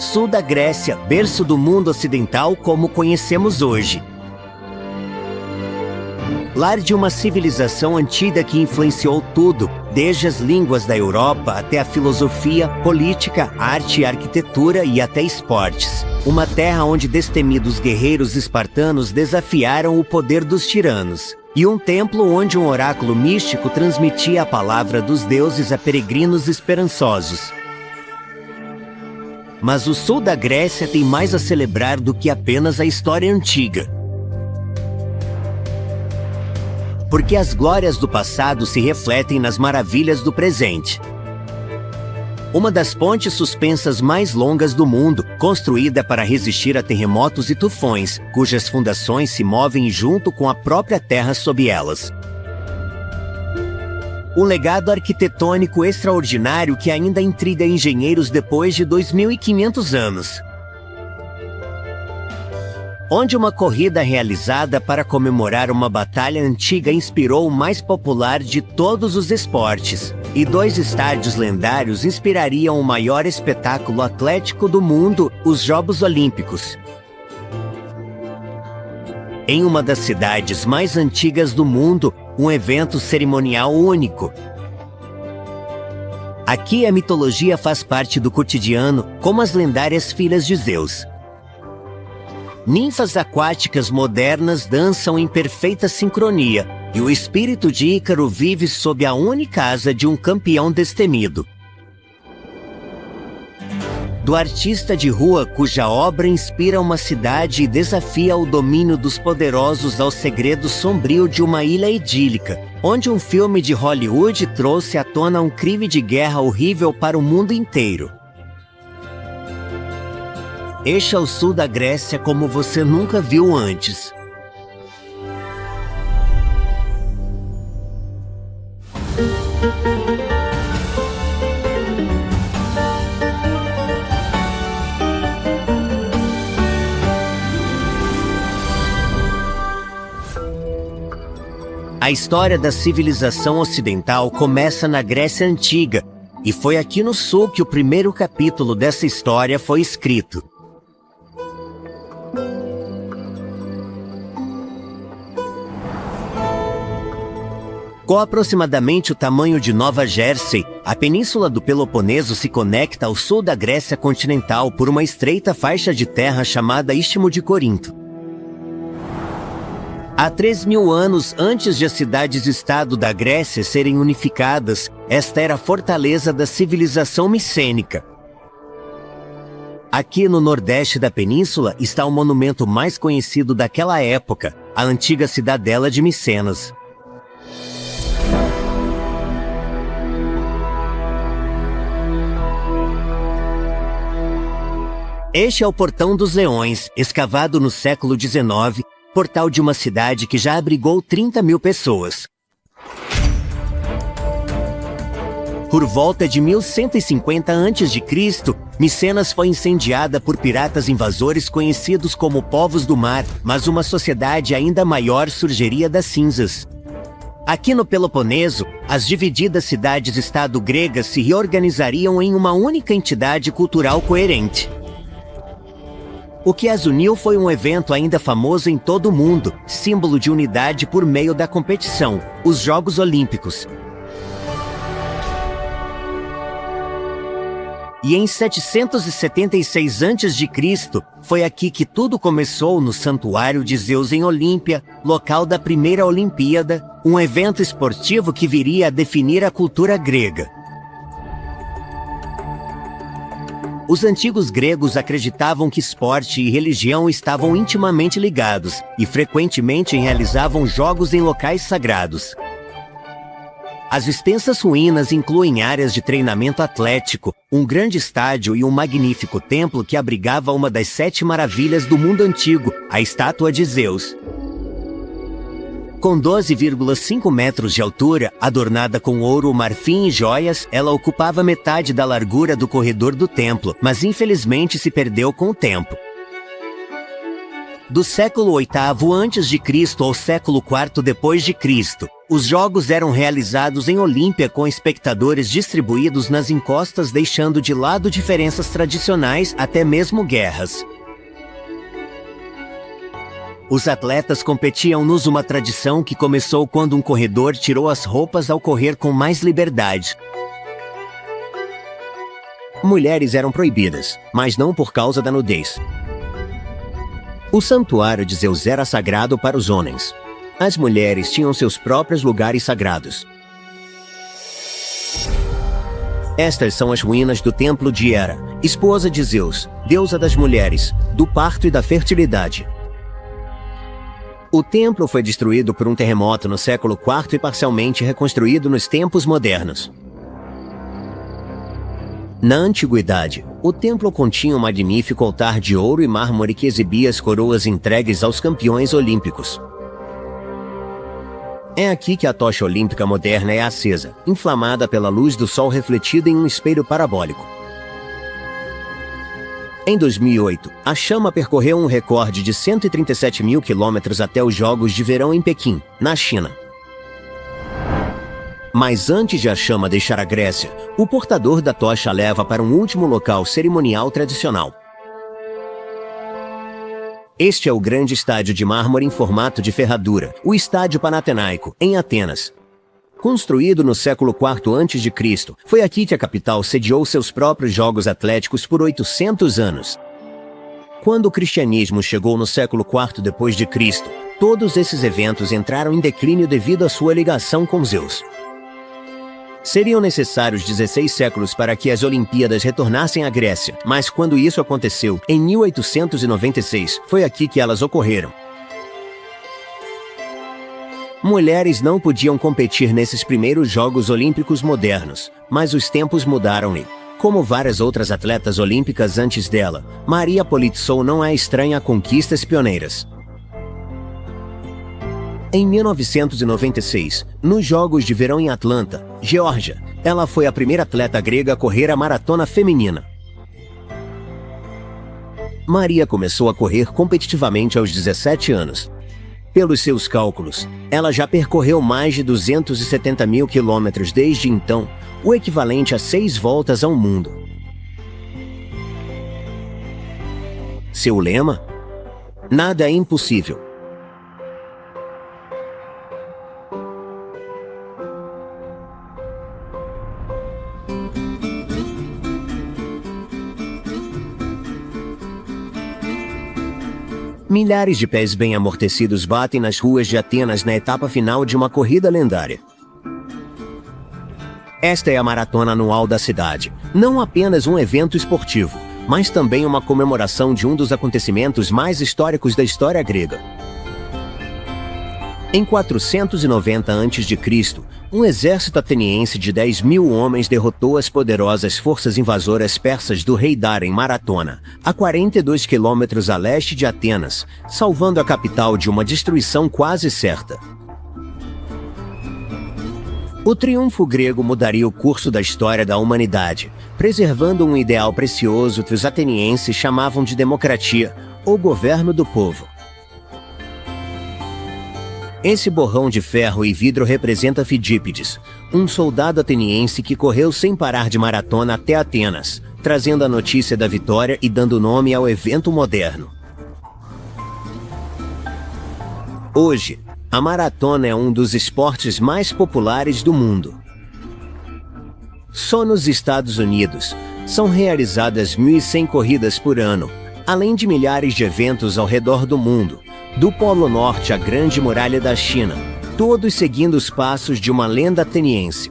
sul da Grécia, berço do mundo ocidental como conhecemos hoje. Lar de uma civilização antiga que influenciou tudo, desde as línguas da Europa até a filosofia, política, arte e arquitetura e até esportes. Uma terra onde destemidos guerreiros espartanos desafiaram o poder dos tiranos. E um templo onde um oráculo místico transmitia a palavra dos deuses a peregrinos esperançosos. Mas o sul da Grécia tem mais a celebrar do que apenas a história antiga. Porque as glórias do passado se refletem nas maravilhas do presente. Uma das pontes suspensas mais longas do mundo, construída para resistir a terremotos e tufões, cujas fundações se movem junto com a própria terra sob elas. Um legado arquitetônico extraordinário que ainda intriga engenheiros depois de 2.500 anos. Onde uma corrida realizada para comemorar uma batalha antiga inspirou o mais popular de todos os esportes, e 2 estádios lendários inspirariam o maior espetáculo atlético do mundo, os Jogos Olímpicos. Em uma das cidades mais antigas do mundo, um evento cerimonial único. Aqui a mitologia faz parte do cotidiano, como as lendárias filhas de Zeus. Ninfas aquáticas modernas dançam em perfeita sincronia, e o espírito de Ícaro vive sob a única asa de um campeão destemido. Do artista de rua cuja obra inspira uma cidade e desafia o domínio dos poderosos ao segredo sombrio de uma ilha idílica, onde um filme de Hollywood trouxe à tona um crime de guerra horrível para o mundo inteiro. Este é o sul da Grécia como você nunca viu antes. A história da civilização ocidental começa na Grécia Antiga, e foi aqui no sul que o primeiro capítulo dessa história foi escrito. Com aproximadamente o tamanho de Nova Jersey, a península do Peloponeso se conecta ao sul da Grécia continental por uma estreita faixa de terra chamada Istmo de Corinto. Há 3.000 anos antes de as cidades-estado da Grécia serem unificadas, esta era a fortaleza da civilização micênica. Aqui no nordeste da península está o monumento mais conhecido daquela época, a antiga cidadela de Micenas. Este é o Portão dos Leões, escavado no século XIX, portal de uma cidade que já abrigou 30.000 pessoas. Por volta de 1150 a.C., Micenas foi incendiada por piratas invasores conhecidos como Povos do Mar, mas uma sociedade ainda maior surgiria das cinzas. Aqui no Peloponeso, as divididas cidades-estado gregas se reorganizariam em uma única entidade cultural coerente. O que as uniu foi um evento ainda famoso em todo o mundo, símbolo de unidade por meio da competição, os Jogos Olímpicos. E em 776 a.C., foi aqui que tudo começou no Santuário de Zeus em Olímpia, local da primeira Olimpíada, um evento esportivo que viria a definir a cultura grega. Os antigos gregos acreditavam que esporte e religião estavam intimamente ligados e frequentemente realizavam jogos em locais sagrados. As extensas ruínas incluem áreas de treinamento atlético, um grande estádio e um magnífico templo que abrigava uma das 7 maravilhas do mundo antigo, a estátua de Zeus. Com 12,5 metros de altura, adornada com ouro, marfim e joias, ela ocupava metade da largura do corredor do templo, mas infelizmente se perdeu com o tempo. Do século VIII a.C. ao século IV d.C., Os jogos eram realizados em Olímpia com espectadores distribuídos nas encostas, deixando de lado diferenças tradicionais, até mesmo guerras. Os atletas competiam numa tradição que começou quando um corredor tirou as roupas ao correr com mais liberdade. Mulheres eram proibidas, mas não por causa da nudez. O santuário de Zeus era sagrado para os homens. As mulheres tinham seus próprios lugares sagrados. Estas são as ruínas do templo de Hera, esposa de Zeus, deusa das mulheres, do parto e da fertilidade. O templo foi destruído por um terremoto no século IV e parcialmente reconstruído nos tempos modernos. Na antiguidade, o templo continha um magnífico altar de ouro e mármore que exibia as coroas entregues aos campeões olímpicos. É aqui que a tocha olímpica moderna é acesa, inflamada pela luz do sol refletida em um espelho parabólico. Em 2008, a chama percorreu um recorde de 137 mil quilômetros até os Jogos de Verão em Pequim, na China. Mas antes de a chama deixar a Grécia, o portador da tocha leva para um último local cerimonial tradicional. Este é o grande estádio de mármore em formato de ferradura, o Estádio Panatenaico, em Atenas. Construído no século IV a.C., foi aqui que a capital sediou seus próprios Jogos Atléticos por 800 anos. Quando o cristianismo chegou no século IV d.C., todos esses eventos entraram em declínio devido à sua ligação com Zeus. Seriam necessários 16 séculos para que as Olimpíadas retornassem à Grécia, mas quando isso aconteceu, em 1896, foi aqui que elas ocorreram. Mulheres não podiam competir nesses primeiros Jogos Olímpicos modernos, mas os tempos mudaram e, como várias outras atletas olímpicas antes dela, Maria Politsou não é estranha a conquistas pioneiras. Em 1996, nos Jogos de Verão em Atlanta, Geórgia, ela foi a primeira atleta grega a correr a maratona feminina. Maria começou a correr competitivamente aos 17 anos. Pelos seus cálculos, ela já percorreu mais de 270 mil quilômetros desde então, o equivalente a 6 voltas ao mundo. Seu lema? Nada é impossível. Milhares de pés bem amortecidos batem nas ruas de Atenas na etapa final de uma corrida lendária. Esta é a maratona anual da cidade, não apenas um evento esportivo, mas também uma comemoração de um dos acontecimentos mais históricos da história grega. Em 490 a.C., um exército ateniense de 10 mil homens derrotou as poderosas forças invasoras persas do rei Dário em Maratona, a 42 quilômetros a leste de Atenas, salvando a capital de uma destruição quase certa. O triunfo grego mudaria o curso da história da humanidade, preservando um ideal precioso que os atenienses chamavam de democracia, ou governo do povo. Esse borrão de ferro e vidro representa Fidípides, um soldado ateniense que correu sem parar de maratona até Atenas, trazendo a notícia da vitória e dando nome ao evento moderno. Hoje, a maratona é um dos esportes mais populares do mundo. Só nos Estados Unidos, são realizadas 1.100 corridas por ano, além de milhares de eventos ao redor do mundo, do Polo Norte à Grande Muralha da China, todos seguindo os passos de uma lenda ateniense.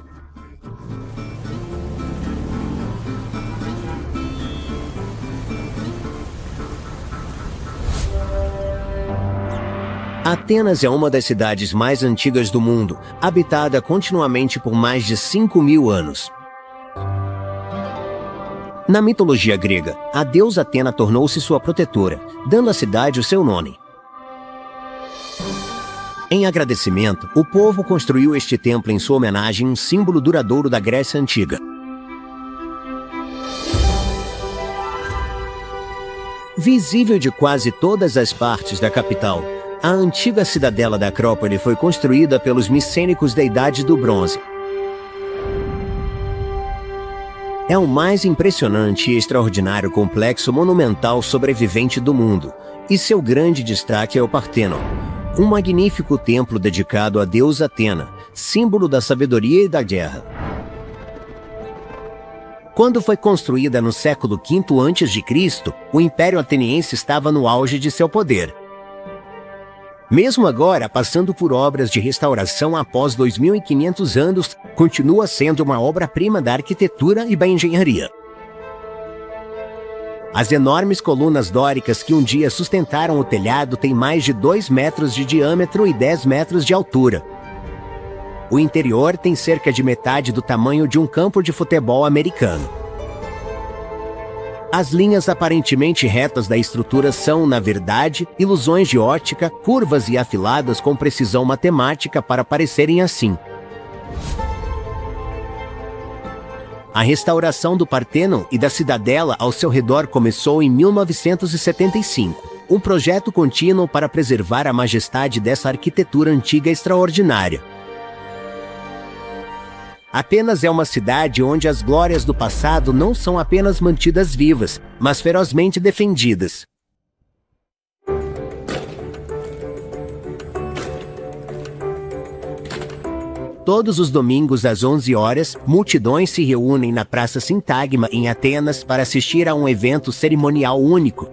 Atenas é uma das cidades mais antigas do mundo, habitada continuamente por mais de 5.000 anos. Na mitologia grega, a deusa Atena tornou-se sua protetora, dando à cidade o seu nome. Em agradecimento, o povo construiu este templo em sua homenagem, um símbolo duradouro da Grécia Antiga. Visível de quase todas as partes da capital, A antiga cidadela da Acrópole foi construída pelos micênicos da Idade do Bronze. É o mais impressionante e extraordinário complexo monumental sobrevivente do mundo, e seu grande destaque é o Partenon, um magnífico templo dedicado à deusa Atena, símbolo da sabedoria e da guerra. Quando foi construída no século V a.C., o Império Ateniense estava no auge de seu poder. Mesmo agora, passando por obras de restauração após 2.500 anos, continua sendo uma obra-prima da arquitetura e da engenharia. As enormes colunas dóricas que um dia sustentaram o telhado têm mais de 2 metros de diâmetro e 10 metros de altura. O interior tem cerca de metade do tamanho de um campo de futebol americano. As linhas aparentemente retas da estrutura são, na verdade, ilusões de ótica, curvas e afiladas com precisão matemática para parecerem assim. A restauração do Partenon e da cidadela ao seu redor começou em 1975, um projeto contínuo para preservar a majestade dessa arquitetura antiga extraordinária. Atenas é uma cidade onde as glórias do passado não são apenas mantidas vivas, mas ferozmente defendidas. Todos os domingos às 11 horas, multidões se reúnem na Praça Sintagma, em Atenas, para assistir a um evento cerimonial único.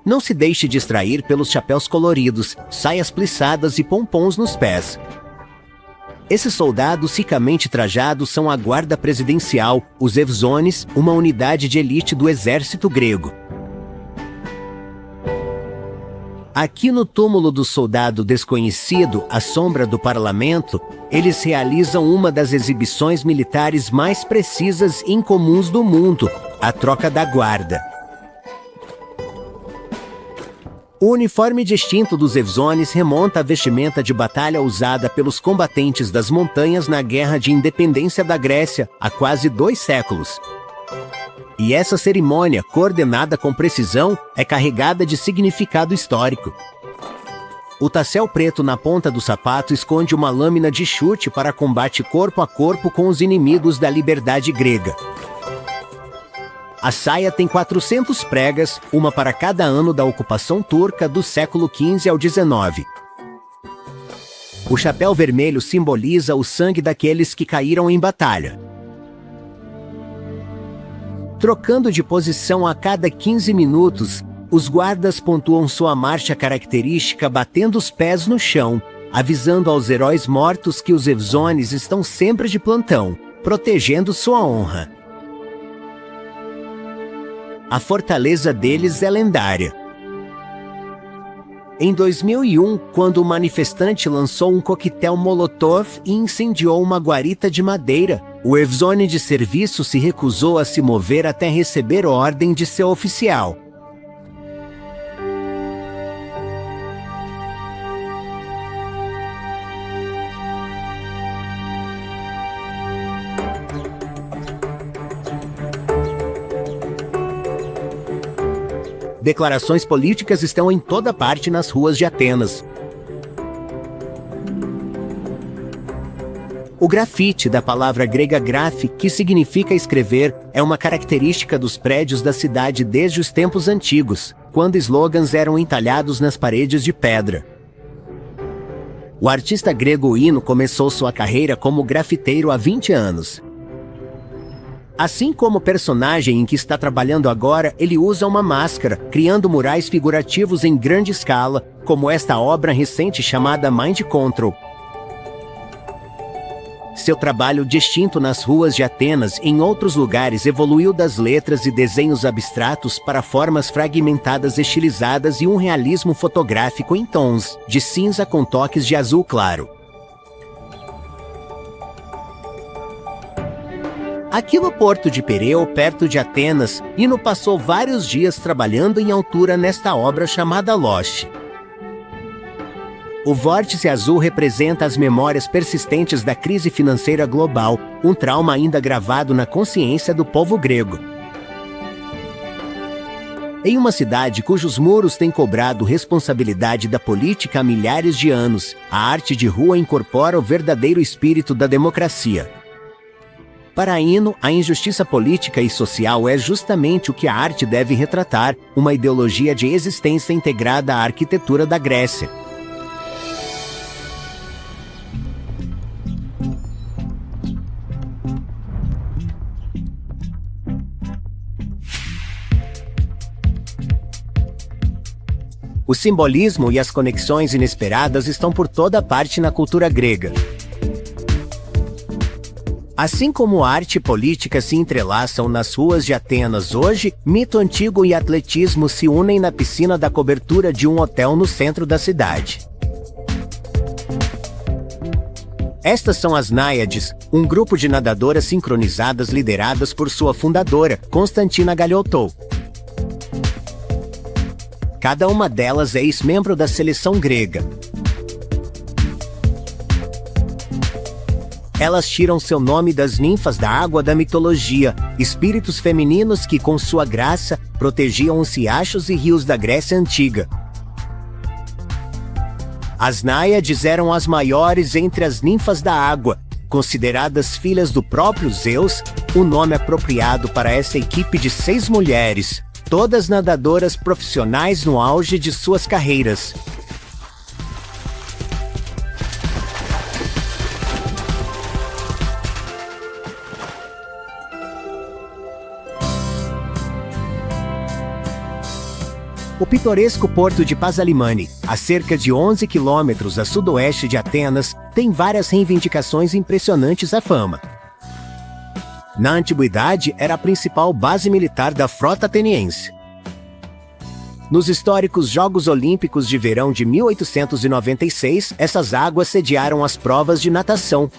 Não se deixe distrair pelos chapéus coloridos, saias plissadas e pompons nos pés. Esses soldados ricamente trajados são a guarda presidencial, os Evzones, uma unidade de elite do exército grego. Aqui no túmulo do soldado desconhecido, à sombra do parlamento, eles realizam uma das exibições militares mais precisas e incomuns do mundo, a troca da guarda. O uniforme distinto dos Evzones remonta à vestimenta de batalha usada pelos combatentes das montanhas na Guerra de Independência da Grécia, há quase 2 séculos. E essa cerimônia, coordenada com precisão, é carregada de significado histórico. O tassel preto na ponta do sapato esconde uma lâmina de chute para combate corpo a corpo com os inimigos da liberdade grega. A saia tem 400 pregas, uma para cada ano da ocupação turca do século XV ao XIX. O chapéu vermelho simboliza o sangue daqueles que caíram em batalha. Trocando de posição a cada 15 minutos, os guardas pontuam sua marcha característica batendo os pés no chão, avisando aos heróis mortos que os Evzones estão sempre de plantão, protegendo sua honra. A fortaleza deles é lendária. Em 2001, quando o manifestante lançou um coquetel Molotov e incendiou uma guarita de madeira, o Evzone de serviço se recusou a se mover até receber ordem de seu oficial. Declarações políticas estão em toda parte nas ruas de Atenas. O grafite, da palavra grega graphe, que significa escrever, é uma característica dos prédios da cidade desde os tempos antigos, quando slogans eram entalhados nas paredes de pedra. O artista grego Ino começou sua carreira como grafiteiro há 20 anos. Assim como o personagem em que está trabalhando agora, ele usa uma máscara, criando murais figurativos em grande escala, como esta obra recente chamada Mind Control. Seu trabalho distinto nas ruas de Atenas e em outros lugares evoluiu das letras e desenhos abstratos para formas fragmentadas estilizadas e um realismo fotográfico em tons de cinza com toques de azul claro. Aqui no porto de Pireu, perto de Atenas, Ino passou vários dias trabalhando em altura nesta obra chamada Loche. O vórtice azul representa as memórias persistentes da crise financeira global, um trauma ainda gravado na consciência do povo grego. Em uma cidade cujos muros têm cobrado responsabilidade da política há milhares de anos, a arte de rua incorpora o verdadeiro espírito da democracia. Para Ino, a injustiça política e social é justamente o que a arte deve retratar, uma ideologia de existência integrada à arquitetura da Grécia. O simbolismo e as conexões inesperadas estão por toda parte na cultura grega. Assim como arte e política se entrelaçam nas ruas de Atenas hoje, mito antigo e atletismo se unem na piscina da cobertura de um hotel no centro da cidade. Estas são as Náiades, um grupo de nadadoras sincronizadas lideradas por sua fundadora, Constantina Galiotou. Cada uma delas é ex-membro da seleção grega. Elas tiram seu nome das ninfas da água da mitologia, espíritos femininos que, com sua graça, protegiam os riachos e rios da Grécia Antiga. As Náiades eram as maiores entre as ninfas da água, consideradas filhas do próprio Zeus, o nome apropriado para essa equipe de 6 mulheres, todas nadadoras profissionais no auge de suas carreiras. O pitoresco porto de Pasalimani, a cerca de 11 quilômetros a sudoeste de Atenas, tem várias reivindicações impressionantes à fama. Na antiguidade, era a principal base militar da frota ateniense. Nos históricos Jogos Olímpicos de Verão de 1896, essas águas sediaram as provas de natação.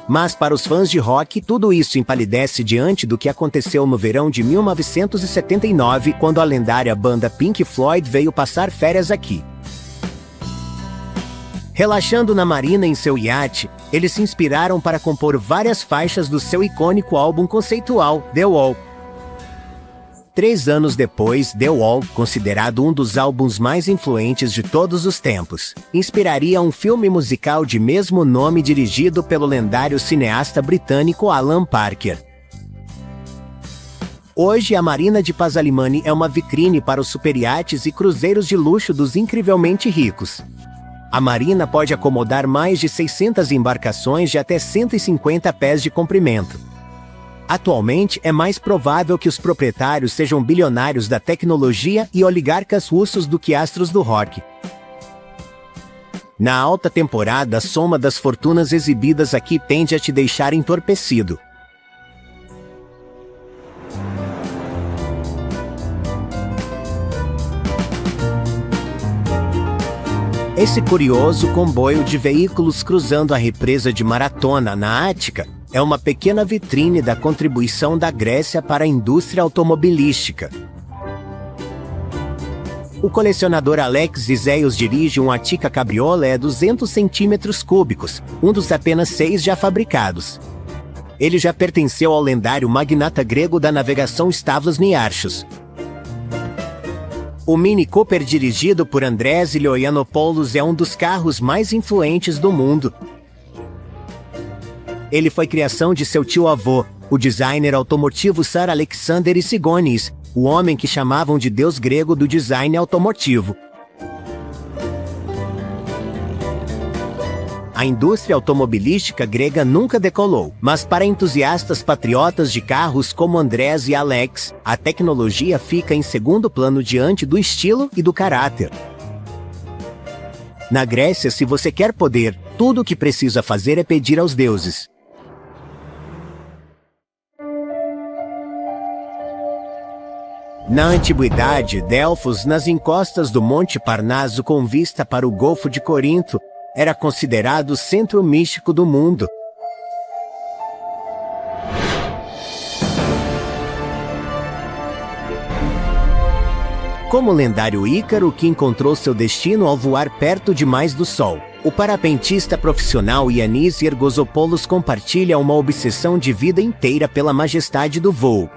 Mas para os fãs de rock, tudo isso empalidece diante do que aconteceu no verão de 1979, quando a lendária banda Pink Floyd veio passar férias aqui. Relaxando na marina em seu iate, eles se inspiraram para compor várias faixas do seu icônico álbum conceitual, The Wall. 3 anos depois, The Wall, considerado um dos álbuns mais influentes de todos os tempos, inspiraria um filme musical de mesmo nome dirigido pelo lendário cineasta britânico Alan Parker. Hoje, a Marina de Pasalimani é uma vitrine para os superiates e cruzeiros de luxo dos incrivelmente ricos. A marina pode acomodar mais de 600 embarcações de até 150 pés de comprimento. Atualmente, é mais provável que os proprietários sejam bilionários da tecnologia e oligarcas russos do que astros do rock. Na alta temporada, a soma das fortunas exibidas aqui tende a te deixar entorpecido. Esse curioso comboio de veículos cruzando a represa de Maratona, na Ática, é uma pequena vitrine da contribuição da Grécia para a indústria automobilística. O colecionador Alex Zizeios dirige um Atica Cabriolet 200 centímetros cúbicos, um dos apenas 6 já fabricados. Ele já pertenceu ao lendário magnata grego da navegação Stavros Niarchos. O Mini Cooper dirigido por Andrés Ilianopoulos é um dos carros mais influentes do mundo. Ele foi criação de seu tio-avô, o designer automotivo Sir Alexander Issigonis, o homem que chamavam de deus grego do design automotivo. A indústria automobilística grega nunca decolou, mas para entusiastas patriotas de carros como Andrés e Alex, a tecnologia fica em segundo plano diante do estilo e do caráter. Na Grécia, se você quer poder, tudo o que precisa fazer é pedir aos deuses. Na antiguidade, Delfos, nas encostas do Monte Parnaso com vista para o Golfo de Corinto, era considerado o centro místico do mundo. Como o lendário Ícaro, que encontrou seu destino ao voar perto demais do Sol, o parapentista profissional Yannis Ergozopoulos compartilha uma obsessão de vida inteira pela majestade do voo.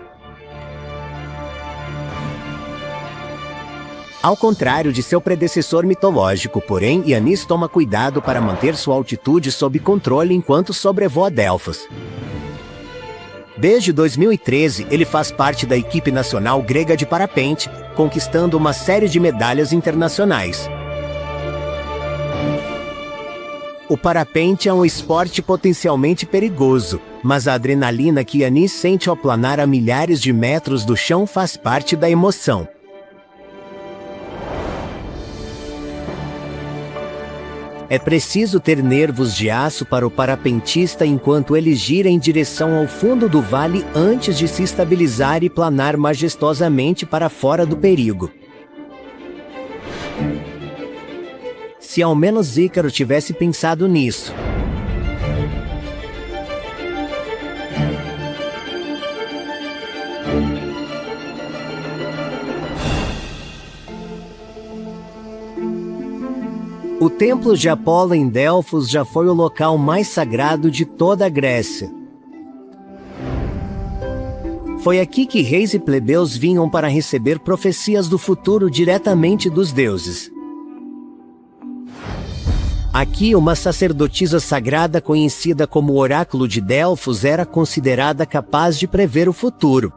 Ao contrário de seu predecessor mitológico, porém, Ianis toma cuidado para manter sua altitude sob controle enquanto sobrevoa Delfos. Desde 2013, ele faz parte da equipe nacional grega de parapente, conquistando uma série de medalhas internacionais. O parapente é um esporte potencialmente perigoso, mas a adrenalina que Ianis sente ao planar a milhares de metros do chão faz parte da emoção. É preciso ter nervos de aço para o parapentista enquanto ele gira em direção ao fundo do vale antes de se estabilizar e planar majestosamente para fora do perigo. Se ao menos Ícaro tivesse pensado nisso. O templo de Apolo em Delfos já foi o local mais sagrado de toda a Grécia. Foi aqui que reis e plebeus vinham para receber profecias do futuro diretamente dos deuses. Aqui, uma sacerdotisa sagrada conhecida como Oráculo de Delfos era considerada capaz de prever o futuro.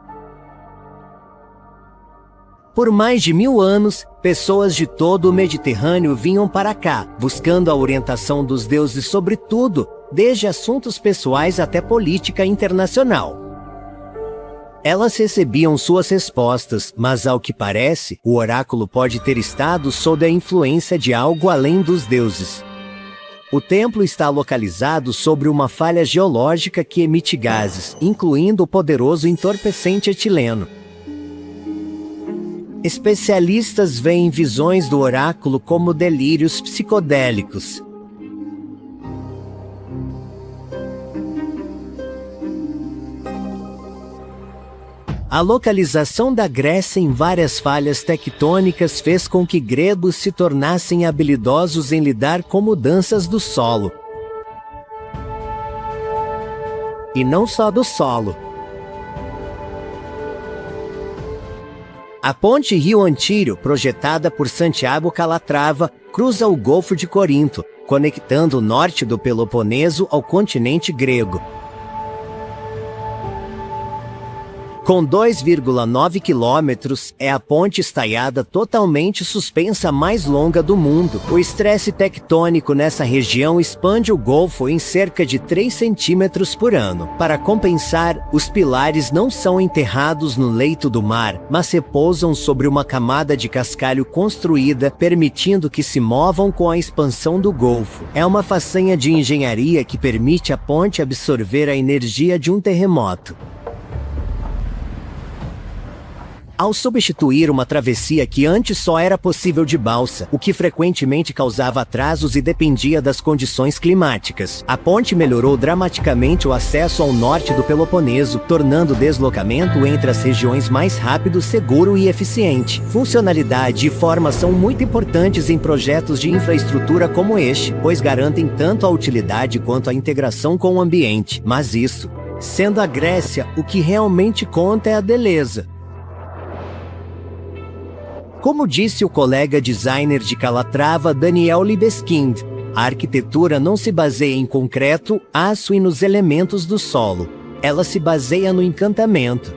Por mais de 1000 anos, pessoas de todo o Mediterrâneo vinham para cá, buscando a orientação dos deuses sobre tudo, desde assuntos pessoais até política internacional. Elas recebiam suas respostas, mas ao que parece, o oráculo pode ter estado sob a influência de algo além dos deuses. O templo está localizado sobre uma falha geológica que emite gases, incluindo o poderoso entorpecente etileno. Especialistas veem visões do oráculo como delírios psicodélicos. A localização da Grécia em várias falhas tectônicas fez com que gregos se tornassem habilidosos em lidar com mudanças do solo. E não só do solo. A ponte Rio Antírio, projetada por Santiago Calatrava, cruza o Golfo de Corinto, conectando o norte do Peloponeso ao continente grego. Com 2,9 quilômetros, é a ponte estaiada totalmente suspensa mais longa do mundo. O estresse tectônico nessa região expande o Golfo em cerca de 3 centímetros por ano. Para compensar, os pilares não são enterrados no leito do mar, mas repousam sobre uma camada de cascalho construída, permitindo que se movam com a expansão do Golfo. É uma façanha de engenharia que permite à ponte absorver a energia de um terremoto. Ao substituir uma travessia que antes só era possível de balsa, o que frequentemente causava atrasos e dependia das condições climáticas, a ponte melhorou dramaticamente o acesso ao norte do Peloponeso, tornando o deslocamento entre as regiões mais rápido, seguro e eficiente. Funcionalidade e forma são muito importantes em projetos de infraestrutura como este, pois garantem tanto a utilidade quanto a integração com o ambiente. Mas isso, sendo a Grécia, o que realmente conta é a beleza. Como disse o colega designer de Calatrava, Daniel Libeskind, a arquitetura não se baseia em concreto, aço e nos elementos do solo. Ela se baseia no encantamento.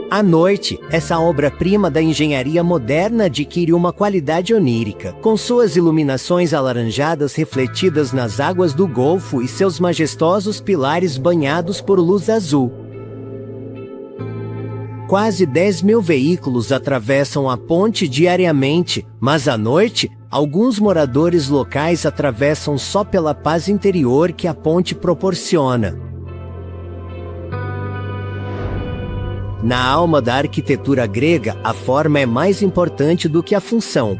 À noite, essa obra-prima da engenharia moderna adquire uma qualidade onírica, com suas iluminações alaranjadas refletidas nas águas do Golfo e seus majestosos pilares banhados por luz azul. Quase 10.000 veículos atravessam a ponte diariamente, mas à noite, alguns moradores locais atravessam só pela paz interior que a ponte proporciona. Na alma da arquitetura grega, a forma é mais importante do que a função.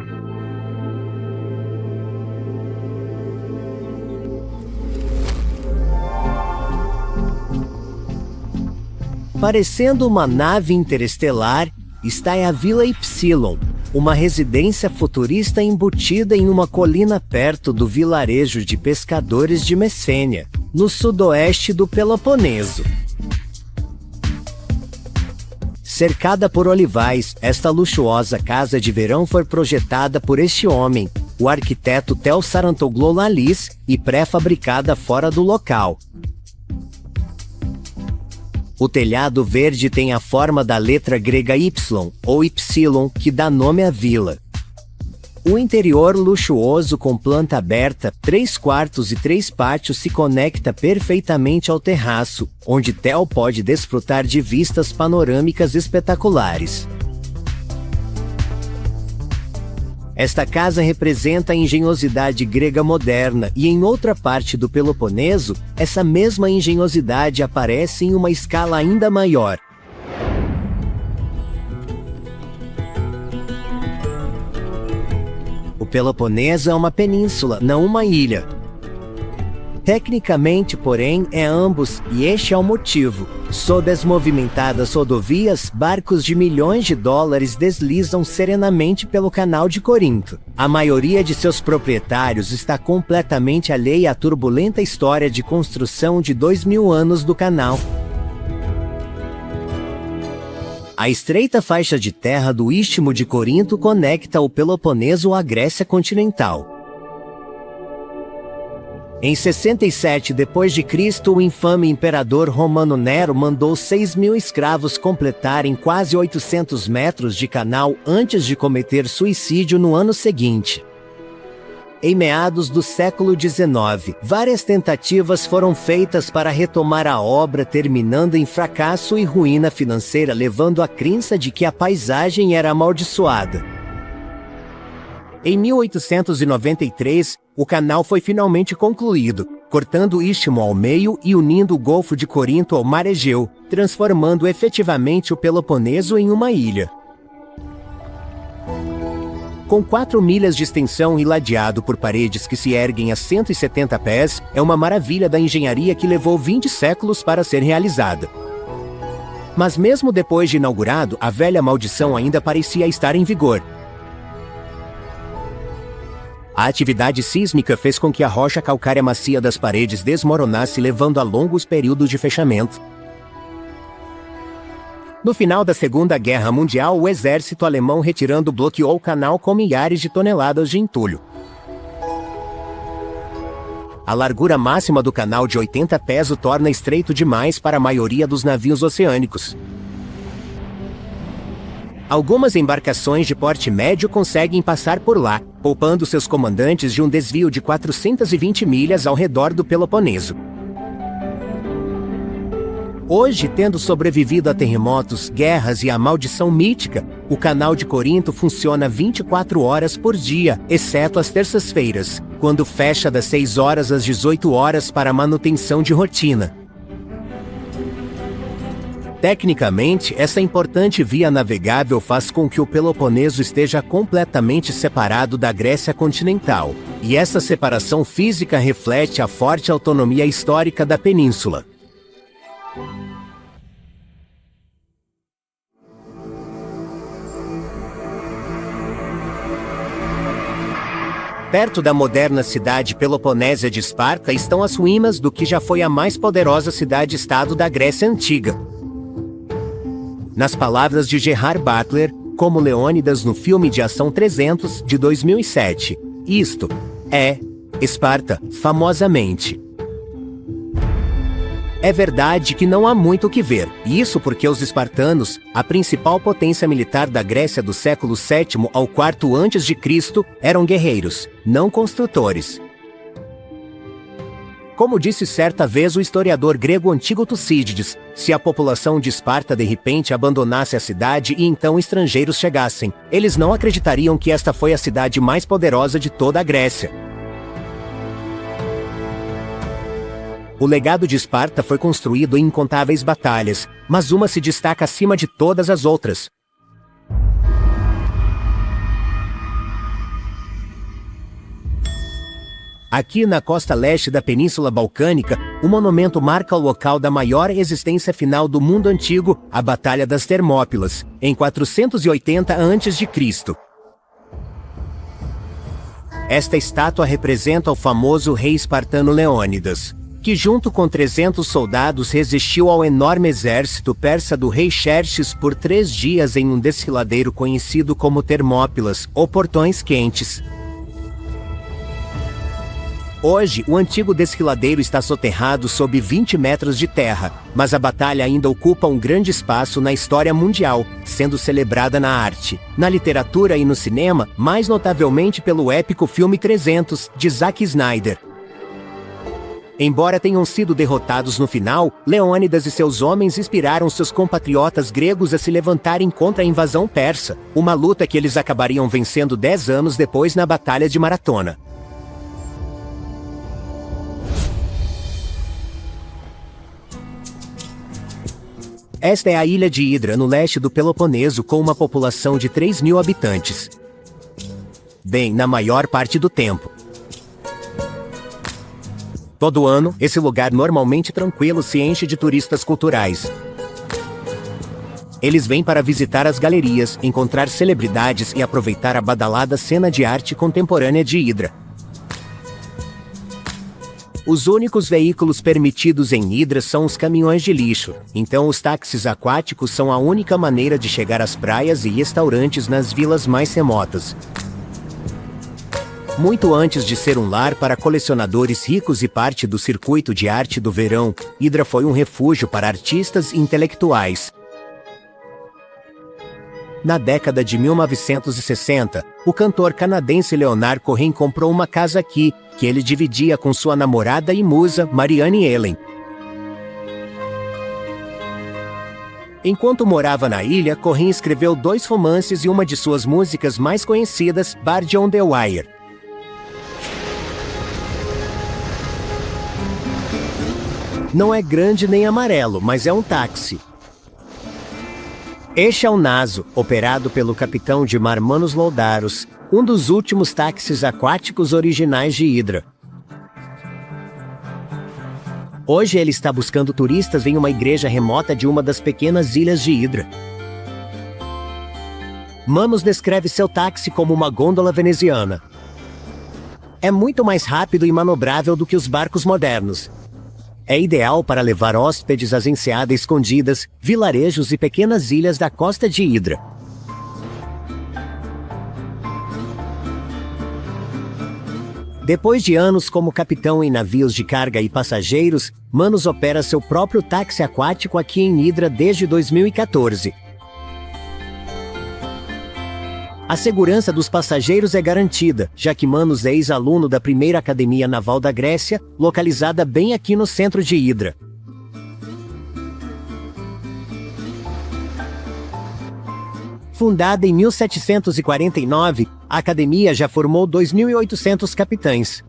Parecendo uma nave interestelar, está a Vila Ypsilon, uma residência futurista embutida em uma colina perto do vilarejo de pescadores de Messênia, no sudoeste do Peloponeso. Cercada por olivais, esta luxuosa casa de verão foi projetada por este homem, o arquiteto Tel Sarantoglu Lalis, e pré-fabricada fora do local. O telhado verde tem a forma da letra grega Y, ou Y, que dá nome à vila. O interior luxuoso com planta aberta, 3 quartos e 3 pátios se conecta perfeitamente ao terraço, onde Tel pode desfrutar de vistas panorâmicas espetaculares. Esta casa representa a engenhosidade grega moderna e em outra parte do Peloponeso, essa mesma engenhosidade aparece em uma escala ainda maior. O Peloponeso é uma península, não uma ilha. Tecnicamente, porém, é ambos, e este é o motivo. Sob as movimentadas rodovias, barcos de milhões de dólares deslizam serenamente pelo Canal de Corinto. A maioria de seus proprietários está completamente alheia à turbulenta história de construção de 2000 anos do canal. A estreita faixa de terra do Istmo de Corinto conecta o Peloponeso à Grécia continental. Em 67 d.C., o infame imperador romano Nero mandou 6.000 escravos completarem quase 800 metros de canal antes de cometer suicídio no ano seguinte. Em meados do século XIX, várias tentativas foram feitas para retomar a obra, terminando em fracasso e ruína financeira, levando à crença de que a paisagem era amaldiçoada. Em 1893, o canal foi finalmente concluído, cortando o istmo ao meio e unindo o Golfo de Corinto ao Mar Egeu, transformando efetivamente o Peloponeso em uma ilha. Com 4 milhas de extensão e ladeado por paredes que se erguem a 170 pés, é uma maravilha da engenharia que levou 20 séculos para ser realizada. Mas mesmo depois de inaugurado, a velha maldição ainda parecia estar em vigor. A atividade sísmica fez com que a rocha calcária macia das paredes desmoronasse, levando a longos períodos de fechamento. No final da Segunda Guerra Mundial, o exército alemão retirando bloqueou o canal com milhares de toneladas de entulho. A largura máxima do canal de 80 pés o torna estreito demais para a maioria dos navios oceânicos. Algumas embarcações de porte médio conseguem passar por lá, poupando seus comandantes de um desvio de 420 milhas ao redor do Peloponeso. Hoje, tendo sobrevivido a terremotos, guerras e a maldição mítica, o Canal de Corinto funciona 24 horas por dia, exceto às terças-feiras, quando fecha das 6 horas às 18 horas para manutenção de rotina. Tecnicamente, essa importante via navegável faz com que o Peloponeso esteja completamente separado da Grécia continental, e essa separação física reflete a forte autonomia histórica da península. Perto da moderna cidade peloponésia de Esparta estão as ruínas do que já foi a mais poderosa cidade-estado da Grécia Antiga. Nas palavras de Gerard Butler, como Leônidas no filme de ação 300, de 2007, isto é Esparta, famosamente. É verdade que não há muito o que ver, isso porque os espartanos, a principal potência militar da Grécia do século VII ao IV a.C., eram guerreiros, não construtores. Como disse certa vez o historiador grego antigo Tucídides, se a população de Esparta de repente abandonasse a cidade e então estrangeiros chegassem, eles não acreditariam que esta foi a cidade mais poderosa de toda a Grécia. O legado de Esparta foi construído em incontáveis batalhas, mas uma se destaca acima de todas as outras. Aqui na costa leste da Península Balcânica, o monumento marca o local da maior resistência final do mundo antigo, a Batalha das Termópilas, em 480 a.C. Esta estátua representa o famoso rei espartano Leônidas, que junto com 300 soldados resistiu ao enorme exército persa do rei Xerxes por 3 dias em um desfiladeiro conhecido como Termópilas, ou Portões Quentes. Hoje, o antigo desfiladeiro está soterrado sob 20 metros de terra, mas a batalha ainda ocupa um grande espaço na história mundial, sendo celebrada na arte, na literatura e no cinema, mais notavelmente pelo épico filme 300, de Zack Snyder. Embora tenham sido derrotados no final, Leônidas e seus homens inspiraram seus compatriotas gregos a se levantarem contra a invasão persa, uma luta que eles acabariam vencendo 10 anos depois na Batalha de Maratona. Esta é a ilha de Hidra, no leste do Peloponeso, com uma população de 3.000 habitantes. Bem, na maior parte do tempo. Todo ano, esse lugar normalmente tranquilo se enche de turistas culturais. Eles vêm para visitar as galerias, encontrar celebridades e aproveitar a badalada cena de arte contemporânea de Hidra. Os únicos veículos permitidos em Hidra são os caminhões de lixo, então os táxis aquáticos são a única maneira de chegar às praias e restaurantes nas vilas mais remotas. Muito antes de ser um lar para colecionadores ricos e parte do circuito de arte do verão, Hidra foi um refúgio para artistas e intelectuais. Na década de 1960, o cantor canadense Leonard Cohen comprou uma casa aqui, que ele dividia com sua namorada e musa, Marianne Ellen. Enquanto morava na ilha, Cohen escreveu 2 romances e uma de suas músicas mais conhecidas, Bard on the Wire. Não é grande nem amarelo, mas é um táxi. Este é o Naso, operado pelo capitão de mar Manos Loldaros, um dos últimos táxis aquáticos originais de Hidra. Hoje ele está buscando turistas em uma igreja remota de uma das pequenas ilhas de Hidra. Manos descreve seu táxi como uma gôndola veneziana. É muito mais rápido e manobrável do que os barcos modernos. É ideal para levar hóspedes às enseadas escondidas, vilarejos e pequenas ilhas da costa de Hidra. Depois de anos como capitão em navios de carga e passageiros, Manos opera seu próprio táxi aquático aqui em Hidra desde 2014. A segurança dos passageiros é garantida, já que Manos é ex-aluno da primeira Academia Naval da Grécia, localizada bem aqui no centro de Hidra. Fundada em 1749, a academia já formou 2.800 capitães.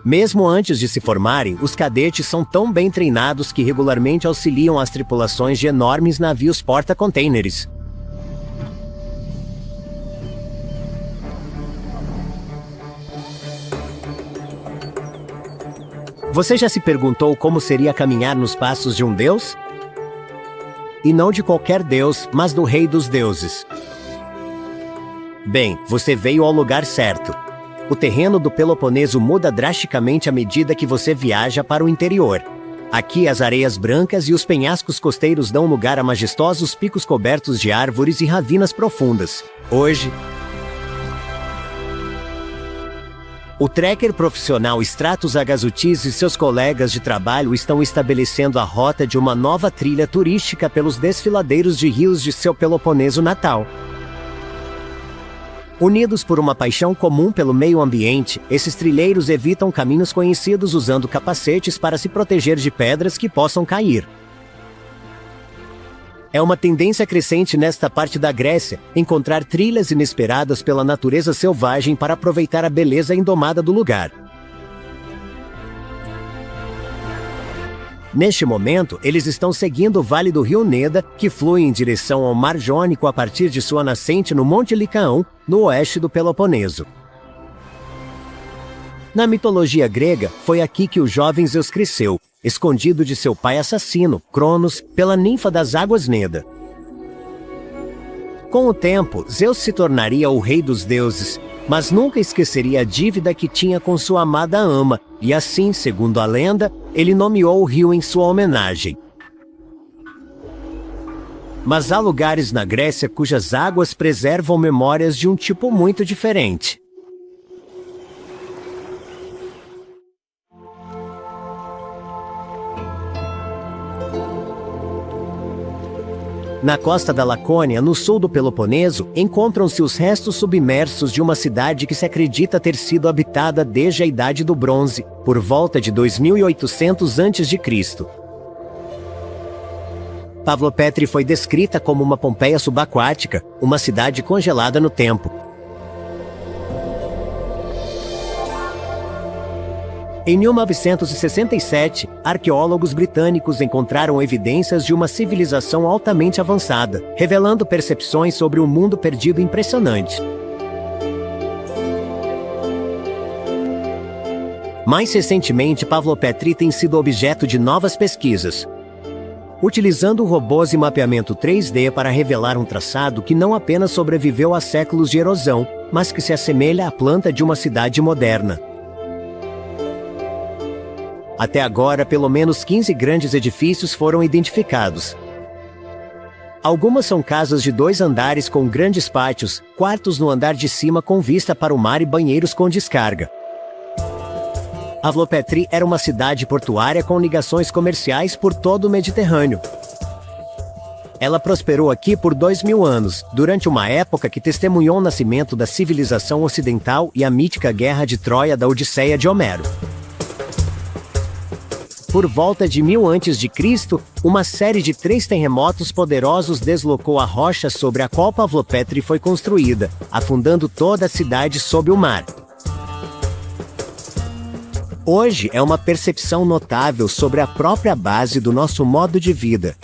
Mesmo antes de se formarem, os cadetes são tão bem treinados que regularmente auxiliam as tripulações de enormes navios porta-contêineres. Você já se perguntou como seria caminhar nos passos de um deus? E não de qualquer deus, mas do rei dos deuses. Bem, você veio ao lugar certo. O terreno do Peloponeso muda drasticamente à medida que você viaja para o interior. Aqui as areias brancas e os penhascos costeiros dão lugar a majestosos picos cobertos de árvores e ravinas profundas. Hoje, o trekker profissional Stratos Agazutis e seus colegas de trabalho estão estabelecendo a rota de uma nova trilha turística pelos desfiladeiros de rios de seu Peloponeso natal. Unidos por uma paixão comum pelo meio ambiente, esses trilheiros evitam caminhos conhecidos usando capacetes para se proteger de pedras que possam cair. É uma tendência crescente nesta parte da Grécia, encontrar trilhas inesperadas pela natureza selvagem para aproveitar a beleza indomada do lugar. Neste momento, eles estão seguindo o vale do rio Neda, que flui em direção ao Mar Jônico a partir de sua nascente no Monte Licaão, no oeste do Peloponeso. Na mitologia grega, foi aqui que o jovem Zeus cresceu, escondido de seu pai assassino, Cronos, pela ninfa das águas Neda. Com o tempo, Zeus se tornaria o rei dos deuses, mas nunca esqueceria a dívida que tinha com sua amada ama, e assim, segundo a lenda, ele nomeou o rio em sua homenagem. Mas há lugares na Grécia cujas águas preservam memórias de um tipo muito diferente. Na costa da Lacônia, no sul do Peloponeso, encontram-se os restos submersos de uma cidade que se acredita ter sido habitada desde a Idade do Bronze, por volta de 2800 a.C. Pavlopetri foi descrita como uma Pompeia subaquática, uma cidade congelada no tempo. Em 1967, arqueólogos britânicos encontraram evidências de uma civilização altamente avançada, revelando percepções sobre um mundo perdido impressionantes. Mais recentemente, Pavlopetri tem sido objeto de novas pesquisas, utilizando robôs e mapeamento 3D para revelar um traçado que não apenas sobreviveu a séculos de erosão, mas que se assemelha à planta de uma cidade moderna. Até agora, pelo menos 15 grandes edifícios foram identificados. Algumas são casas de 2 andares com grandes pátios, quartos no andar de cima com vista para o mar e banheiros com descarga. Pavlopetri era uma cidade portuária com ligações comerciais por todo o Mediterrâneo. Ela prosperou aqui por 2000 anos, durante uma época que testemunhou o nascimento da civilização ocidental e a mítica Guerra de Troia da Odisseia de Homero. Por volta de 1000 a.C., uma série de 3 terremotos poderosos deslocou a rocha sobre a qual Pavlopetri foi construída, afundando toda a cidade sob o mar. Hoje é uma percepção notável sobre a própria base do nosso modo de vida.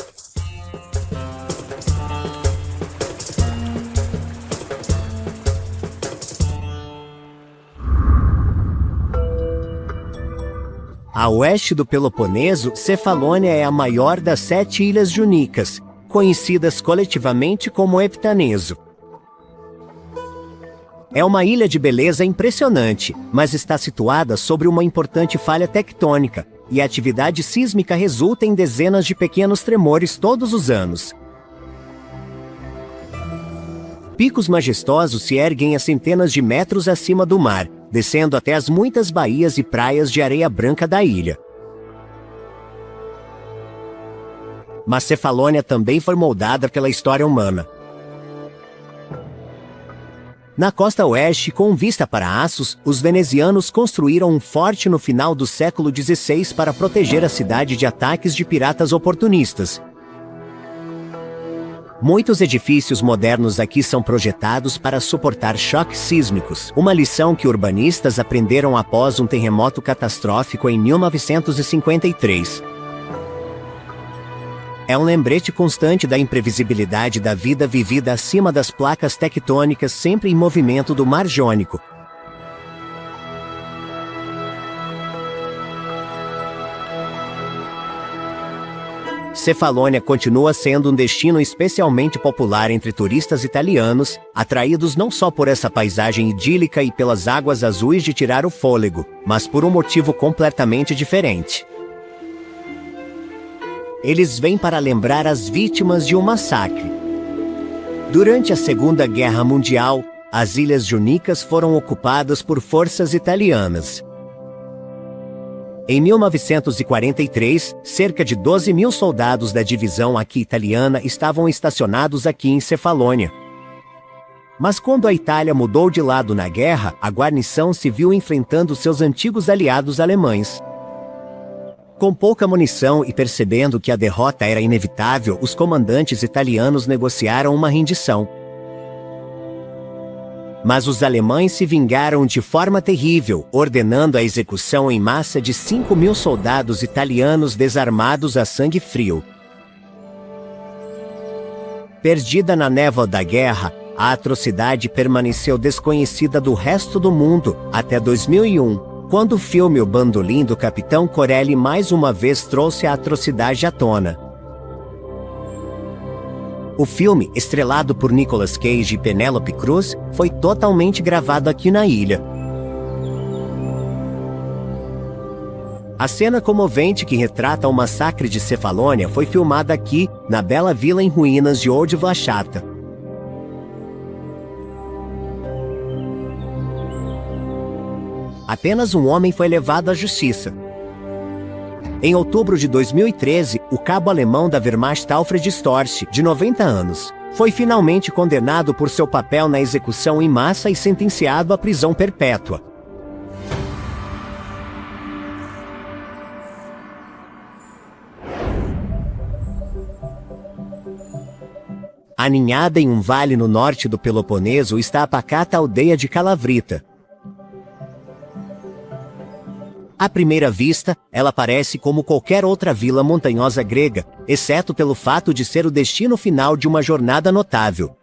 A oeste do Peloponeso, Cefalônia é a maior das 7 ilhas junicas, conhecidas coletivamente como Heptaneso. É uma ilha de beleza impressionante, mas está situada sobre uma importante falha tectônica, e a atividade sísmica resulta em dezenas de pequenos tremores todos os anos. Picos majestosos se erguem a centenas de metros acima do mar, descendo até as muitas baías e praias de areia branca da ilha. Mas Cefalônia também foi moldada pela história humana. Na costa oeste, com vista para Assos, os venezianos construíram um forte no final do século XVI para proteger a cidade de ataques de piratas oportunistas. Muitos edifícios modernos aqui são projetados para suportar choques sísmicos, uma lição que urbanistas aprenderam após um terremoto catastrófico em 1953. É um lembrete constante da imprevisibilidade da vida vivida acima das placas tectônicas sempre em movimento do Mar Jônico. Cefalônia continua sendo um destino especialmente popular entre turistas italianos, atraídos não só por essa paisagem idílica e pelas águas azuis de tirar o fôlego, mas por um motivo completamente diferente. Eles vêm para lembrar as vítimas de um massacre. Durante a Segunda Guerra Mundial, as Ilhas Junicas foram ocupadas por forças italianas. Em 1943, cerca de 12.000 soldados da divisão aqui italiana estavam estacionados aqui em Cefalônia. Mas quando a Itália mudou de lado na guerra, a guarnição se viu enfrentando seus antigos aliados alemães. Com pouca munição e percebendo que a derrota era inevitável, os comandantes italianos negociaram uma rendição. Mas os alemães se vingaram de forma terrível, ordenando a execução em massa de 5.000 soldados italianos desarmados a sangue frio. Perdida na névoa da guerra, a atrocidade permaneceu desconhecida do resto do mundo até 2001, quando o filme O Bandolim do Capitão Corelli mais uma vez trouxe a atrocidade à tona. O filme, estrelado por Nicolas Cage e Penélope Cruz, foi totalmente gravado aqui na ilha. A cena comovente que retrata o massacre de Cefalônia foi filmada aqui, na bela vila em ruínas de Old Vlachata. Apenas um homem foi levado à justiça. Em outubro de 2013, o cabo alemão da Wehrmacht Alfred Storch, de 90 anos, foi finalmente condenado por seu papel na execução em massa e sentenciado à prisão perpétua. Aninhada em um vale no norte do Peloponeso está a pacata aldeia de Kalavrita. À primeira vista, ela parece como qualquer outra vila montanhosa grega, exceto pelo fato de ser o destino final de uma jornada notável.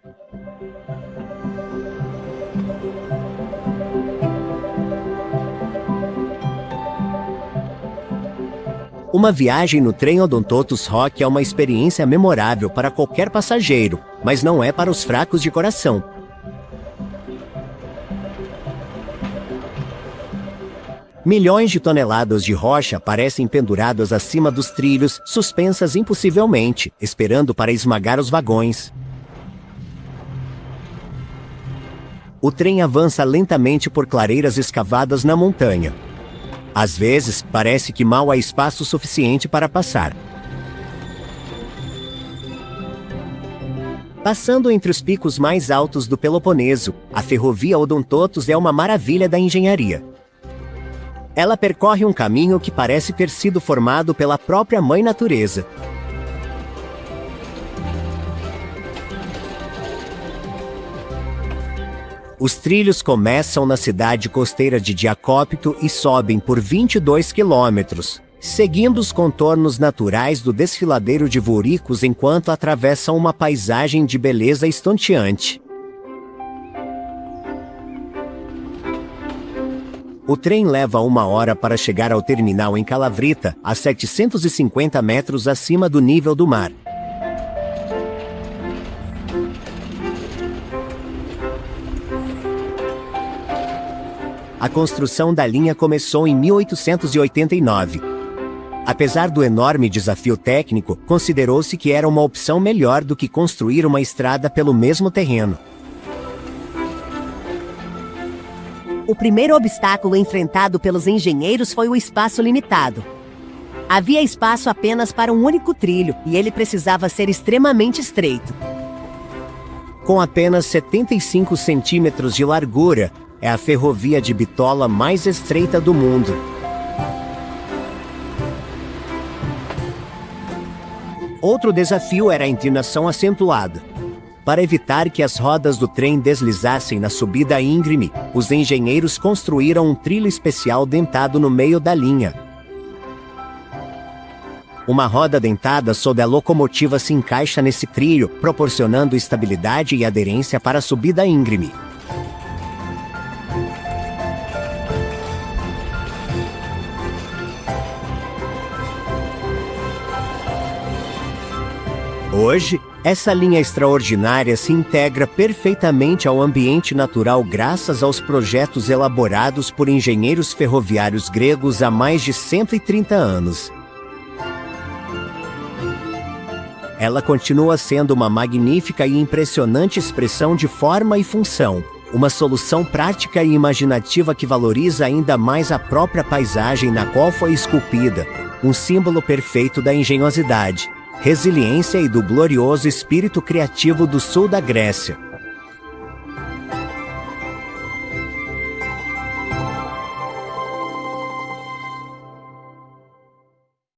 Uma viagem no trem Odontotos Rock é uma experiência memorável para qualquer passageiro, mas não é para os fracos de coração. Milhões de toneladas de rocha parecem penduradas acima dos trilhos, suspensas impossivelmente, esperando para esmagar os vagões. O trem avança lentamente por clareiras escavadas na montanha. Às vezes, parece que mal há espaço suficiente para passar. Passando entre os picos mais altos do Peloponeso, a ferrovia Odontotos é uma maravilha da engenharia. Ela percorre um caminho que parece ter sido formado pela própria Mãe Natureza. Os trilhos começam na cidade costeira de Diacópito e sobem por 22 quilômetros, seguindo os contornos naturais do desfiladeiro de Vouricos enquanto atravessam uma paisagem de beleza estonteante. O trem leva 1 hora para chegar ao terminal em Kalavrita, a 750 metros acima do nível do mar. A construção da linha começou em 1889. Apesar do enorme desafio técnico, considerou-se que era uma opção melhor do que construir uma estrada pelo mesmo terreno. O primeiro obstáculo enfrentado pelos engenheiros foi o espaço limitado. Havia espaço apenas para um único trilho e ele precisava ser extremamente estreito. Com apenas 75 centímetros de largura, é a ferrovia de bitola mais estreita do mundo. Outro desafio era a inclinação acentuada. Para evitar que as rodas do trem deslizassem na subida íngreme, os engenheiros construíram um trilho especial dentado no meio da linha. Uma roda dentada sob a locomotiva se encaixa nesse trilho, proporcionando estabilidade e aderência para a subida íngreme. Hoje, essa linha extraordinária se integra perfeitamente ao ambiente natural graças aos projetos elaborados por engenheiros ferroviários gregos há mais de 130 anos. Ela continua sendo uma magnífica e impressionante expressão de forma e função, uma solução prática e imaginativa que valoriza ainda mais a própria paisagem na qual foi esculpida, um símbolo perfeito da engenhosidade, resiliência e do glorioso espírito criativo do sul da Grécia.